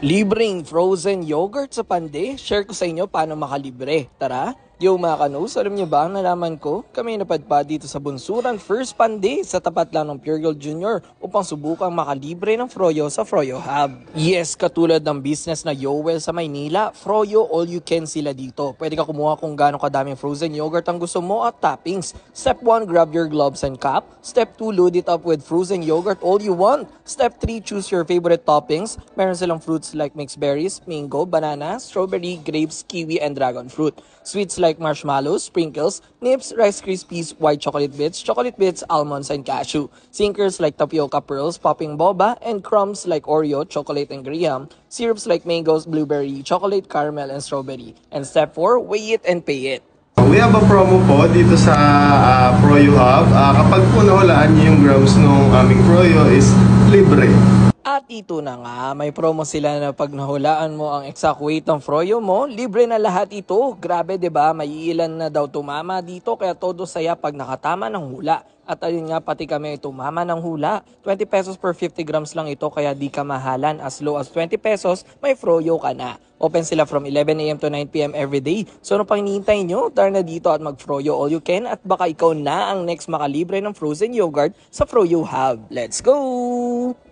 Libreng frozen yogurt sa Pande. Share ko sa inyo paano makalibre. Tara! Yo mga kanos, alam niyo ba ang nalaman ko? Kami napadpad dito sa Bunsuran First Pande sa tapat lang ng Pure Gold Junior upang subukang makalibre ng Froyo sa Froyo Hub. Yes, katulad ng business na Yowell sa Maynila, Froyo all you can sila dito. Pwede ka kumuha kung gaano kadaming frozen yogurt ang gusto mo at toppings. Step 1, grab your gloves and cup. Step 2, load it up with frozen yogurt all you want. Step 3, choose your favorite toppings. Meron silang fruits like mixed berries, mango, banana, strawberry, grapes, kiwi, and dragon fruit. Sweets like marshmallows, sprinkles, nips, Rice Krispies, white chocolate bits, almonds, and cashew. Sinkers like tapioca pearls, popping boba, and crumbs like Oreo, chocolate, and graham. Syrups like mangoes, blueberry, chocolate, caramel, and strawberry. And step 4, weigh it and pay it. We have a promo po dito sa Froyo Hub. Kapag po nahulaan niyo yung grams ng aming Froyo is libre. At ito na nga, may promo sila na pag nahulaan mo ang exact weight ng Froyo mo, libre na lahat ito. Grabe 'di ba? May ilan na daw tumama dito kaya todo saya pag nakatama ng hula. At ayun nga, pati kami tumama ng hula. 20 pesos per 50 grams lang ito kaya di ka mahalan. As low as 20 pesos, may Froyo ka na. Open sila from 11 a.m. to 9 p.m. every day. So ano pang hinihintay nyo? Tara na dito at mag-Froyo all you can at baka ikaw na ang next makalibre ng frozen yogurt sa Froyo Hub. Let's go!